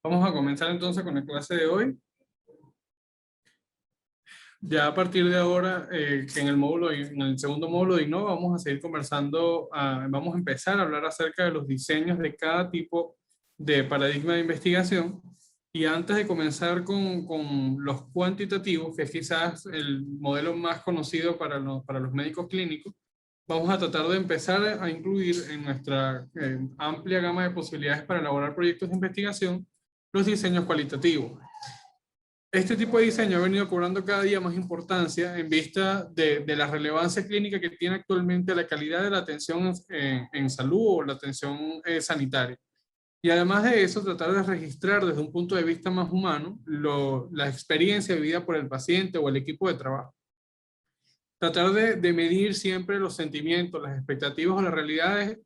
Vamos a comenzar entonces con la clase de hoy. Ya a partir de ahora, que en el segundo módulo de Innova, vamos a seguir conversando, vamos a empezar a hablar acerca de los diseños de cada tipo de paradigma de investigación. Y antes de comenzar con los cuantitativos, que es quizás el modelo más conocido para los médicos clínicos, vamos a tratar de empezar a incluir en nuestra amplia gama de posibilidades para elaborar proyectos de investigación los diseños cualitativos. Este tipo de diseño ha venido cobrando cada día más importancia en vista de la relevancia clínica que tiene actualmente la calidad de la atención en salud o la atención sanitaria. Y además de eso, tratar de registrar desde un punto de vista más humano la experiencia vivida por el paciente o el equipo de trabajo. Tratar de medir siempre los sentimientos, las expectativas o las realidades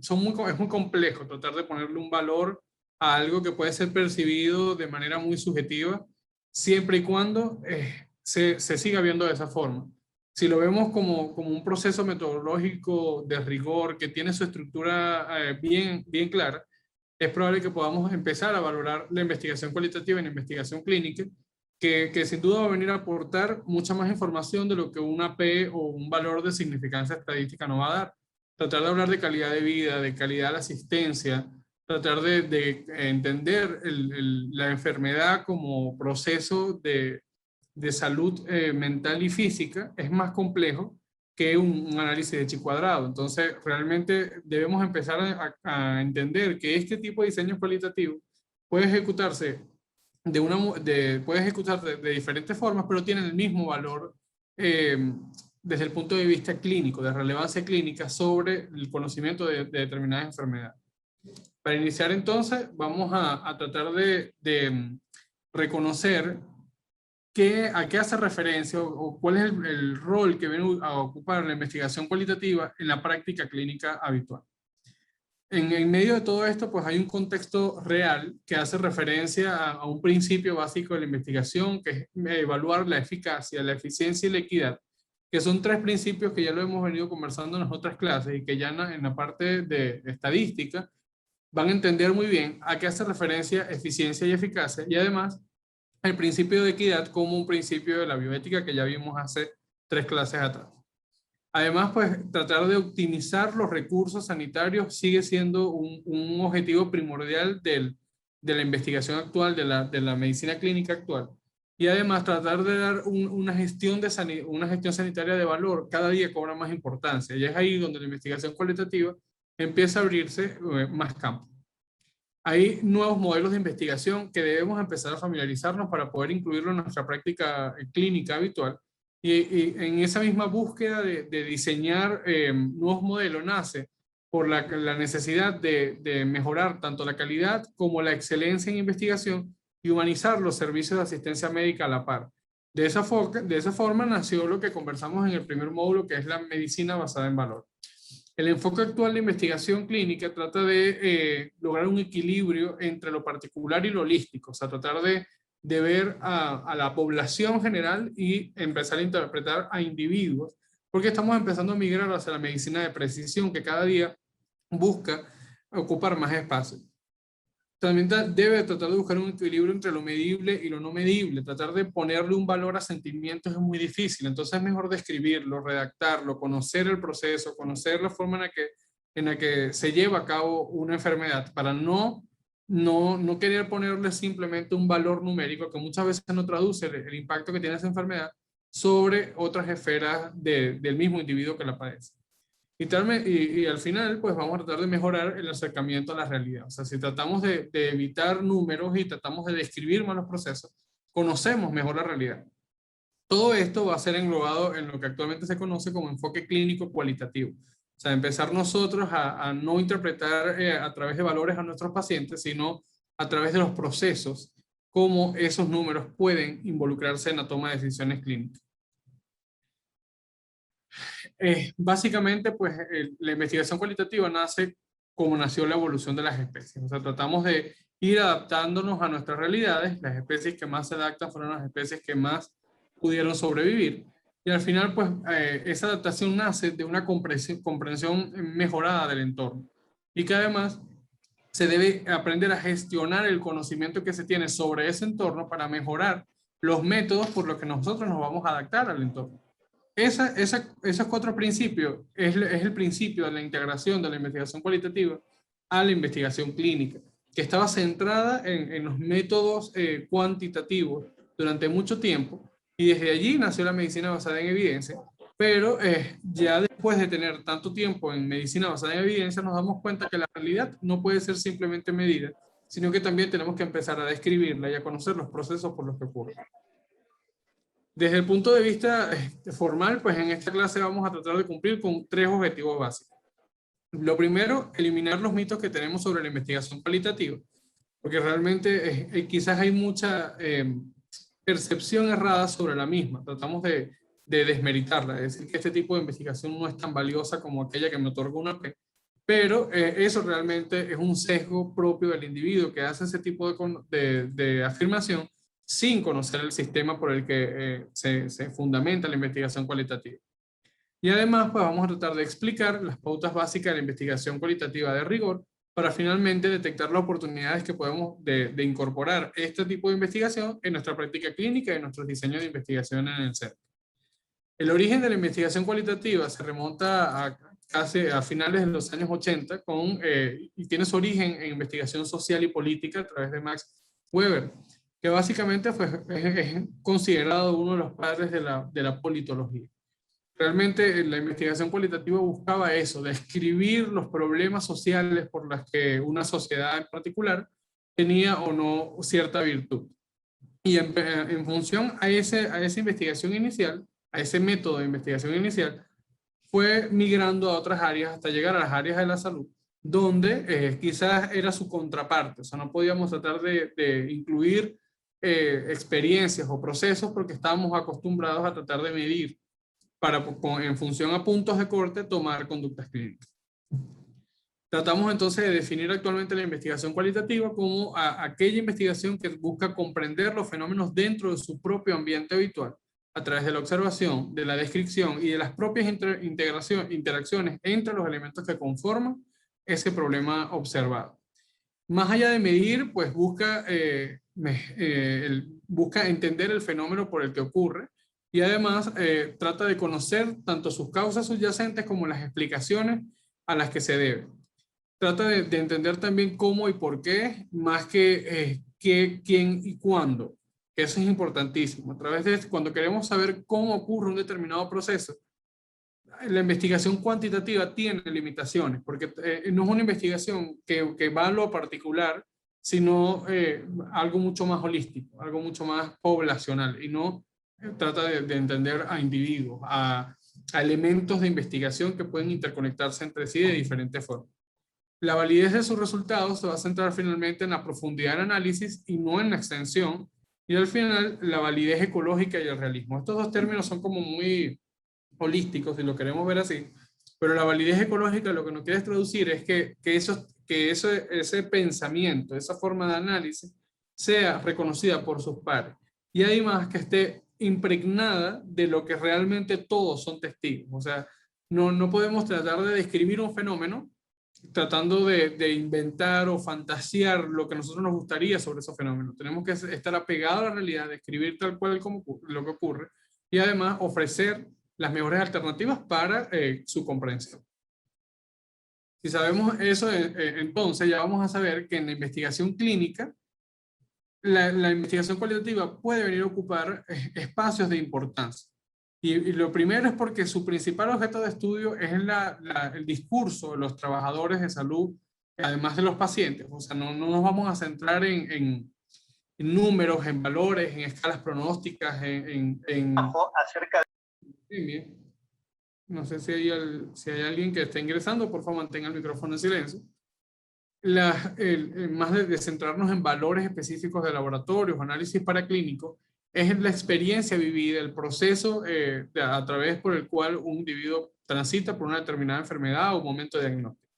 es muy complejo tratar de ponerle un valor a algo que puede ser percibido de manera muy subjetiva, siempre y cuando se siga viendo de esa forma. Si lo vemos como un proceso metodológico de rigor que tiene su estructura bien clara, es probable que podamos empezar a valorar la investigación cualitativa y la investigación clínica, que sin duda va a venir a aportar mucha más información de lo que una P o un valor de significancia estadística no va a dar. Tratar de hablar de calidad de vida, de calidad de la asistencia, tratar de entender la enfermedad como proceso de salud mental y física es más complejo que un análisis de chi cuadrado. Entonces, realmente debemos empezar a entender que este tipo de diseño cualitativo puede ejecutarse puede ejecutarse de diferentes formas, pero tienen el mismo valor eh, desde el punto de vista clínico, de relevancia clínica sobre el conocimiento de determinadas enfermedades. Para iniciar entonces, vamos a tratar de reconocer a qué hace referencia o cuál es el rol que viene a ocupar la investigación cualitativa en la práctica clínica habitual. En medio de todo esto, pues hay un contexto real que hace referencia a un principio básico de la investigación, que es evaluar la eficacia, la eficiencia y la equidad, que son tres principios que ya lo hemos venido conversando en las otras clases y que ya en la parte de estadística van a entender muy bien a qué hace referencia eficiencia y eficacia, y además el principio de equidad como un principio de la bioética que ya vimos hace 3 clases atrás. Además, pues tratar de optimizar los recursos sanitarios sigue siendo un objetivo primordial de la investigación actual, de la medicina clínica actual. Y además tratar de dar una gestión sanitaria de valor cada día cobra más importancia. Y es ahí donde la investigación cualitativa empieza a abrirse más campo. Hay nuevos modelos de investigación que debemos empezar a familiarizarnos para poder incluirlo en nuestra práctica clínica habitual. Y en esa misma búsqueda de diseñar nuevos modelos nace por la necesidad de mejorar tanto la calidad como la excelencia en investigación y humanizar los servicios de asistencia médica a la par. De esa forma nació lo que conversamos en el primer módulo, que es la medicina basada en valor. El enfoque actual de investigación clínica trata de lograr un equilibrio entre lo particular y lo holístico, o sea, tratar de ver a la población general y empezar a interpretar a individuos, porque estamos empezando a migrar hacia la medicina de precisión que cada día busca ocupar más espacio. También debe tratar de buscar un equilibrio entre lo medible y lo no medible. Tratar de ponerle un valor a sentimientos es muy difícil, entonces es mejor describirlo, redactarlo, conocer el proceso, conocer la forma en la que se lleva a cabo una enfermedad para no querer ponerle simplemente un valor numérico que muchas veces no traduce el impacto que tiene esa enfermedad sobre otras esferas del mismo individuo que la padece. Y al final, pues vamos a tratar de mejorar el acercamiento a la realidad. O sea, si tratamos de evitar números y tratamos de describir más los procesos, conocemos mejor la realidad. Todo esto va a ser englobado en lo que actualmente se conoce como enfoque clínico cualitativo. O sea, empezar nosotros a no interpretar a través de valores a nuestros pacientes, sino a través de los procesos, cómo esos números pueden involucrarse en la toma de decisiones clínicas. Básicamente, pues la investigación cualitativa nace como nació la evolución de las especies. O sea, tratamos de ir adaptándonos a nuestras realidades. Las especies que más se adaptan fueron las especies que más pudieron sobrevivir. Y al final, pues esa adaptación nace de una comprensión mejorada del entorno. Y que además se debe aprender a gestionar el conocimiento que se tiene sobre ese entorno para mejorar los métodos por los que nosotros nos vamos a adaptar al entorno. Esos 4 principios es el principio de la integración de la investigación cualitativa a la investigación clínica, que estaba centrada en los métodos cuantitativos durante mucho tiempo, y desde allí nació la medicina basada en evidencia, pero ya después de tener tanto tiempo en medicina basada en evidencia, nos damos cuenta que la realidad no puede ser simplemente medida, sino que también tenemos que empezar a describirla y a conocer los procesos por los que ocurre. Desde el punto de vista formal, pues en esta clase vamos a tratar de cumplir con 3 objetivos básicos. Lo primero, eliminar los mitos que tenemos sobre la investigación cualitativa, porque realmente quizás hay mucha percepción errada sobre la misma. Tratamos de desmeritarla, es decir, que este tipo de investigación no es tan valiosa como aquella que me otorga una P, pero eso realmente es un sesgo propio del individuo que hace ese tipo de afirmación sin conocer el sistema por el que se fundamenta la investigación cualitativa. Y además, pues vamos a tratar de explicar las pautas básicas de la investigación cualitativa de rigor para finalmente detectar las oportunidades que podemos de incorporar este tipo de investigación en nuestra práctica clínica y en nuestros diseños de investigación en el CERC. El origen de la investigación cualitativa se remonta a finales de los años 80 y tiene su origen en investigación social y política a través de Max Weber, que básicamente es considerado uno de los padres de la politología. Realmente la investigación cualitativa buscaba eso, describir los problemas sociales por los que una sociedad en particular tenía o no cierta virtud. Y en función a esa investigación inicial, a ese método de investigación inicial, fue migrando a otras áreas hasta llegar a las áreas de la salud, donde quizás era su contraparte. O sea, no podíamos tratar de incluir experiencias o procesos porque estábamos acostumbrados a tratar de medir para, en función a puntos de corte, tomar conductas clínicas. Tratamos entonces de definir actualmente la investigación cualitativa como aquella investigación que busca comprender los fenómenos dentro de su propio ambiente habitual, a través de la observación, de la descripción y de las propias interacciones entre los elementos que conforman ese problema observado. Más allá de medir, pues busca entender el fenómeno por el que ocurre, y además trata de conocer tanto sus causas subyacentes como las explicaciones a las que se debe. Trata de entender también cómo y por qué, más que qué, quién y cuándo. Eso es importantísimo. A través de cuando queremos saber cómo ocurre un determinado proceso, la investigación cuantitativa tiene limitaciones, porque no es una investigación que va a lo particular, sino algo mucho más holístico, algo mucho más poblacional, y no trata de entender a individuos, a elementos de investigación que pueden interconectarse entre sí de diferentes formas. La validez de sus resultados se va a centrar finalmente en la profundidad del análisis y no en la extensión, y al final la validez ecológica y el realismo. Estos 2 términos son como muy holísticos, si lo queremos ver así, pero la validez ecológica lo que nos quiere traducir es que ese pensamiento, esa forma de análisis, sea reconocida por sus pares, y además que esté impregnada de lo que realmente todos son testigos. O sea, no podemos tratar de describir un fenómeno tratando de inventar o fantasear lo que a nosotros nos gustaría sobre esos fenómenos. Tenemos que estar apegados a la realidad, describir tal cual como lo que ocurre, y además ofrecer las mejores alternativas para su comprensión. Si sabemos eso, entonces ya vamos a saber que en la investigación clínica, la investigación cualitativa puede venir a ocupar espacios de importancia. Y lo primero es porque su principal objeto de estudio es el discurso de los trabajadores de salud, además de los pacientes. O sea, no nos vamos a centrar en números, en valores, en escalas pronósticas, acerca de... No sé si hay alguien que esté ingresando, por favor mantenga el micrófono en silencio. Más de centrarnos en valores específicos de laboratorios, análisis paraclínicos, es la experiencia vivida, el proceso a través por el cual un individuo transita por una determinada enfermedad o momento de diagnóstico.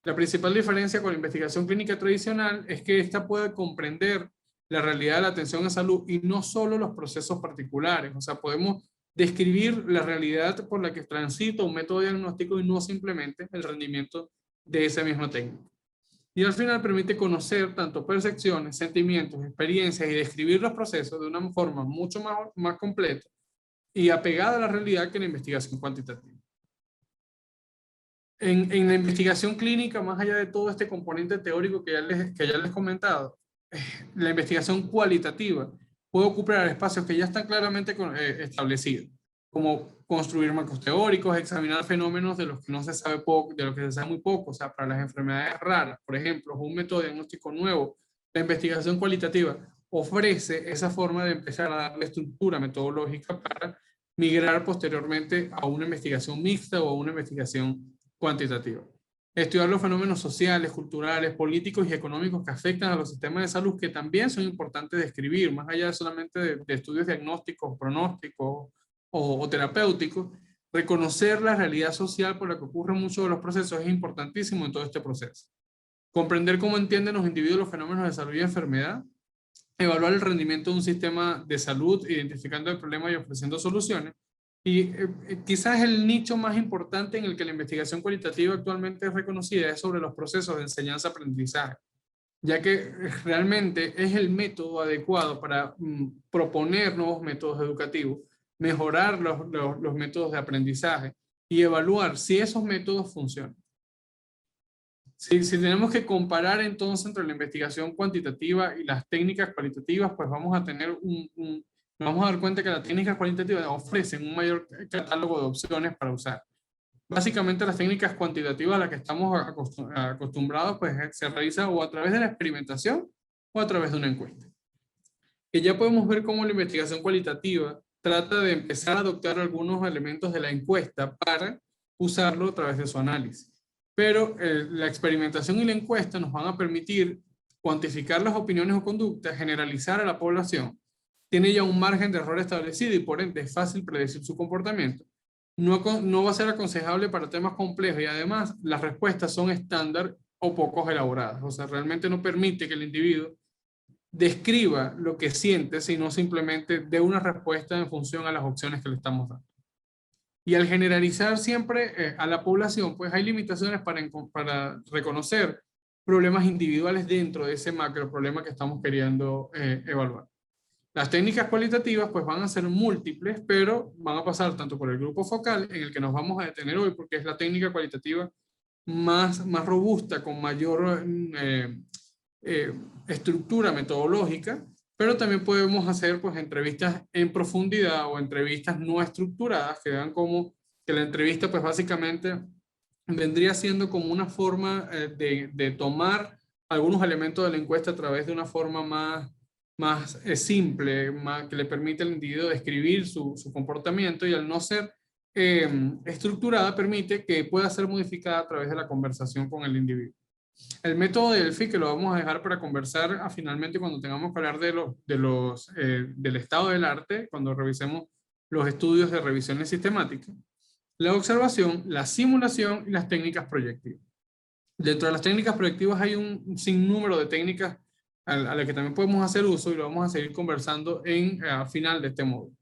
La principal diferencia con la investigación clínica tradicional es que ésta puede comprender la realidad de la atención en salud y no solo los procesos particulares. O sea, podemos describir la realidad por la que transita un método diagnóstico y no simplemente el rendimiento de esa misma técnica. Y al final permite conocer tanto percepciones, sentimientos, experiencias y describir los procesos de una forma mucho más completa y apegada a la realidad que la investigación cuantitativa. En la investigación clínica, más allá de todo este componente teórico que ya les he comentado, la investigación cualitativa puede ocupar espacios que ya están claramente establecidos, como construir marcos teóricos, examinar fenómenos de los que no se sabe poco, de los que se sabe muy poco, o sea, para las enfermedades raras, por ejemplo, un método de diagnóstico nuevo. La investigación cualitativa ofrece esa forma de empezar a darle estructura metodológica para migrar posteriormente a una investigación mixta o a una investigación cuantitativa. Estudiar los fenómenos sociales, culturales, políticos y económicos que afectan a los sistemas de salud, que también son importantes de describir, más allá solamente de estudios diagnósticos, pronósticos o terapéuticos. Reconocer la realidad social por la que ocurren muchos de los procesos es importantísimo en todo este proceso. Comprender cómo entienden los individuos los fenómenos de salud y enfermedad. Evaluar el rendimiento de un sistema de salud, identificando el problema y ofreciendo soluciones. Y quizás el nicho más importante en el que la investigación cualitativa actualmente es reconocida es sobre los procesos de enseñanza-aprendizaje, ya que realmente es el método adecuado para proponer nuevos métodos educativos, mejorar los métodos de aprendizaje y evaluar si esos métodos funcionan. Si tenemos que comparar entonces entre la investigación cuantitativa y las técnicas cualitativas, pues vamos a tener nos vamos a dar cuenta que las técnicas cualitativas ofrecen un mayor catálogo de opciones para usar. Básicamente las técnicas cuantitativas a las que estamos acostumbrados pues se realiza o a través de la experimentación o a través de una encuesta. Que ya podemos ver cómo la investigación cualitativa trata de empezar a adoptar algunos elementos de la encuesta para usarlo a través de su análisis. Pero la experimentación y la encuesta nos van a permitir cuantificar las opiniones o conductas, generalizar a la población, tiene ya un margen de error establecido y por ende es fácil predecir su comportamiento. No va a ser aconsejable para temas complejos y además las respuestas son estándar o poco elaboradas. O sea, realmente no permite que el individuo describa lo que siente, sino simplemente dé una respuesta en función a las opciones que le estamos dando. Y al generalizar siempre a la población, pues hay limitaciones para reconocer problemas individuales dentro de ese macro problema que estamos queriendo evaluar. Las técnicas cualitativas pues van a ser múltiples, pero van a pasar tanto por el grupo focal, en el que nos vamos a detener hoy, porque es la técnica cualitativa más robusta, con mayor estructura metodológica, pero también podemos hacer pues entrevistas en profundidad o entrevistas no estructuradas, que vean como que la entrevista pues básicamente vendría siendo como una forma de tomar algunos elementos de la encuesta a través de una forma más simple, que le permite al individuo describir su comportamiento, y al no ser estructurada permite que pueda ser modificada a través de la conversación con el individuo. El método de Delphi, que lo vamos a dejar para conversar finalmente cuando tengamos que hablar del estado del arte, cuando revisemos los estudios de revisiones sistemáticas, la observación, la simulación y las técnicas proyectivas. Dentro de las técnicas proyectivas hay un sinnúmero de técnicas a las que también podemos hacer uso y lo vamos a seguir conversando al final de este módulo.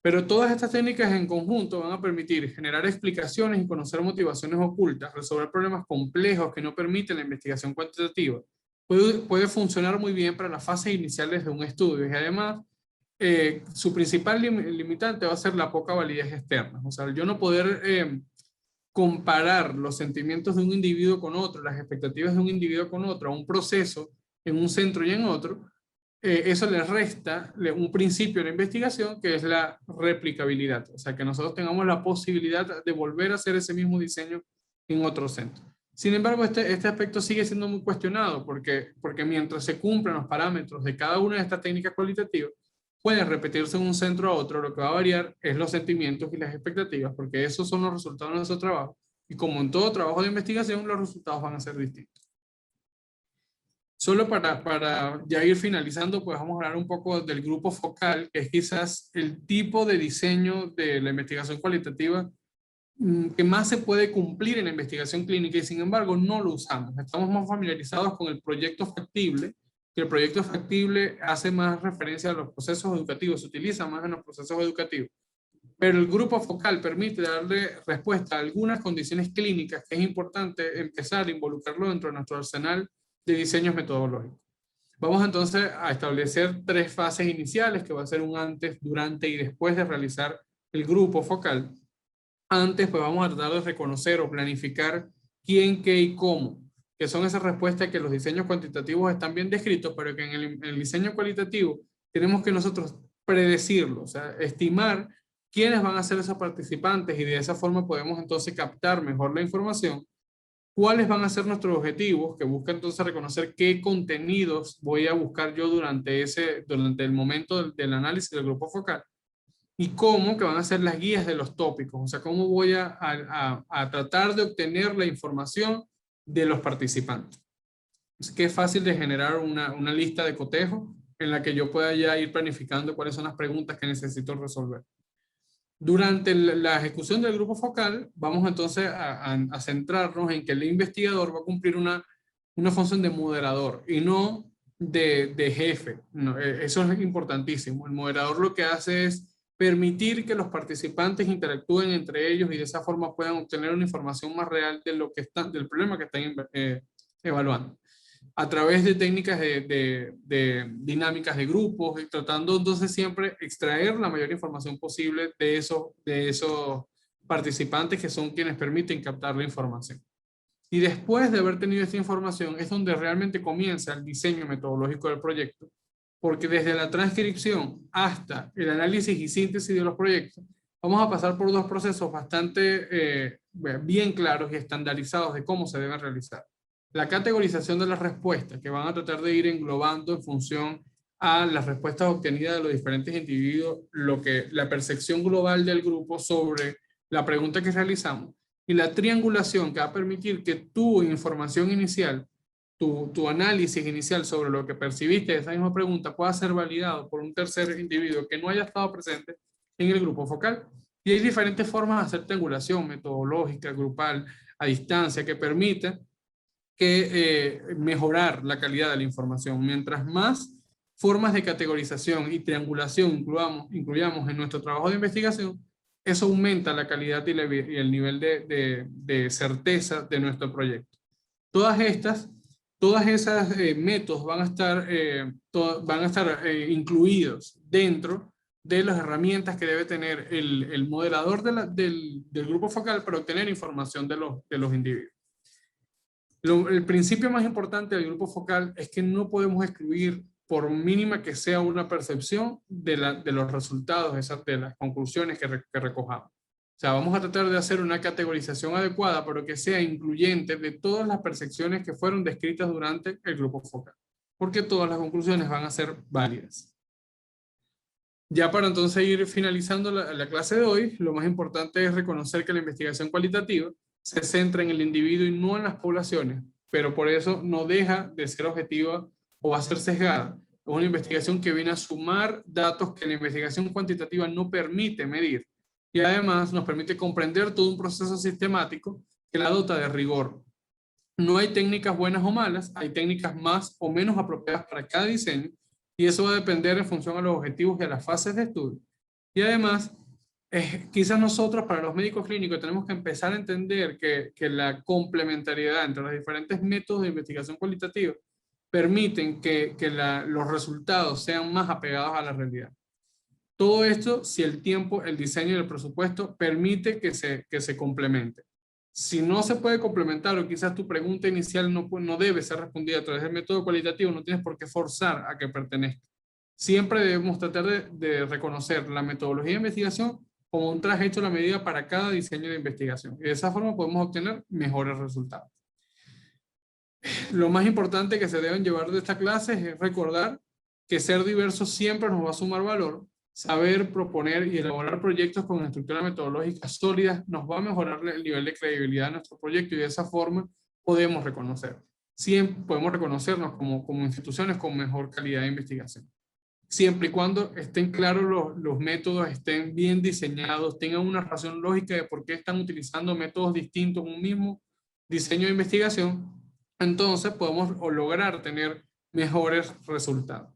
Pero todas estas técnicas en conjunto van a permitir generar explicaciones y conocer motivaciones ocultas, resolver problemas complejos que no permiten la investigación cuantitativa. Puede funcionar muy bien para las fases iniciales de un estudio y además su principal limitante va a ser la poca validez externa. O sea, yo no poder comparar los sentimientos de un individuo con otro, las expectativas de un individuo con otro, a un proceso en un centro y en otro, eso le resta un principio de la investigación que es la replicabilidad. O sea, que nosotros tengamos la posibilidad de volver a hacer ese mismo diseño en otro centro. Sin embargo, este aspecto sigue siendo muy cuestionado porque mientras se cumplan los parámetros de cada una de estas técnicas cualitativas, pueden repetirse de un centro a otro. Lo que va a variar es los sentimientos y las expectativas, porque esos son los resultados de nuestro trabajo. Y como en todo trabajo de investigación, los resultados van a ser distintos. Solo para ya ir finalizando, pues vamos a hablar un poco del grupo focal, que es quizás el tipo de diseño de la investigación cualitativa que más se puede cumplir en la investigación clínica y sin embargo no lo usamos. Estamos más familiarizados con el proyecto factible, que el proyecto factible hace más referencia a los procesos educativos, se utiliza más en los procesos educativos. pero el grupo focal permite darle respuesta a algunas condiciones clínicas que es importante empezar a involucrarlo dentro de nuestro arsenal de diseños metodológicos. Vamos entonces a establecer 3 fases iniciales, que va a ser un antes, durante y después de realizar el grupo focal. Antes, pues vamos a tratar de reconocer o planificar quién, qué y cómo, que son esas respuestas que los diseños cuantitativos están bien descritos, pero que en el diseño cualitativo tenemos que nosotros predecirlo, o sea, estimar quiénes van a ser esos participantes y de esa forma podemos entonces captar mejor la información, cuáles van a ser nuestros objetivos, que busca entonces reconocer qué contenidos voy a buscar yo durante el momento del análisis del grupo focal, y cómo que van a ser las guías de los tópicos, o sea, cómo voy a tratar de obtener la información de los participantes. Es que es fácil de generar una lista de cotejo en la que yo pueda ya ir planificando cuáles son las preguntas que necesito resolver. Durante la ejecución del grupo focal, vamos entonces a centrarnos en que el investigador va a cumplir una función de moderador y no de jefe. No, eso es importantísimo. El moderador lo que hace es permitir que los participantes interactúen entre ellos y de esa forma puedan obtener una información más real de del problema que están evaluando, a través de técnicas de dinámicas de grupos, y tratando entonces siempre extraer la mayor información posible de esos participantes que son quienes permiten captar la información. Y después de haber tenido esta información es donde realmente comienza el diseño metodológico del proyecto, porque desde la transcripción hasta el análisis y síntesis de los proyectos, vamos a pasar por 2 procesos bastante bien claros y estandarizados de cómo se deben realizar. La categorización de las respuestas, que van a tratar de ir englobando en función a las respuestas obtenidas de los diferentes individuos, la percepción global del grupo sobre la pregunta que realizamos, y la triangulación, que va a permitir que tu información inicial, tu análisis inicial sobre lo que percibiste de esa misma pregunta pueda ser validado por un tercer individuo que no haya estado presente en el grupo focal. Y hay diferentes formas de hacer triangulación metodológica, grupal, a distancia, que permiten mejorar la calidad de la información. Mientras más formas de categorización y triangulación incluyamos en nuestro trabajo de investigación, eso aumenta la calidad y el nivel de certeza de nuestro proyecto. Todas esas métodos van a estar incluidos dentro de las herramientas que debe tener el modelador del grupo focal para obtener información de los individuos. El principio más importante del grupo focal es que no podemos excluir, por mínima que sea una percepción, de los resultados, de las conclusiones que recojamos. O sea, vamos a tratar de hacer una categorización adecuada, pero que sea incluyente de todas las percepciones que fueron descritas durante el grupo focal, porque todas las conclusiones van a ser válidas. Ya para entonces ir finalizando la clase de hoy, lo más importante es reconocer que la investigación cualitativa se centra en el individuo y no en las poblaciones, pero por eso no deja de ser objetiva o va a ser sesgada. Es una investigación que viene a sumar datos que la investigación cuantitativa no permite medir, y además nos permite comprender todo un proceso sistemático que la dota de rigor. No hay técnicas buenas o malas, hay técnicas más o menos apropiadas para cada diseño, y eso va a depender en función a los objetivos y a las fases de estudio. Y además, quizás nosotros, para los médicos clínicos, tenemos que empezar a entender que la complementariedad entre los diferentes métodos de investigación cualitativa permiten que los resultados sean más apegados a la realidad. Todo esto si el tiempo, el diseño y el presupuesto permite que se complemente. Si no se puede complementar, o quizás tu pregunta inicial no debe ser respondida a través del método cualitativo, no tienes por qué forzar a que pertenezca. Siempre debemos tratar de reconocer la metodología de investigación como un traje hecho a la medida para cada diseño de investigación. Y de esa forma podemos obtener mejores resultados. Lo más importante que se deben llevar de esta clase es recordar que ser diversos siempre nos va a sumar valor. Saber proponer y elaborar proyectos con estructuras metodológicas sólidas nos va a mejorar el nivel de credibilidad de nuestro proyecto, y de esa forma podemos reconocernos como instituciones con mejor calidad de investigación. Siempre y cuando estén claros los métodos, estén bien diseñados, tengan una razón lógica de por qué están utilizando métodos distintos en un mismo diseño de investigación, entonces podemos lograr tener mejores resultados.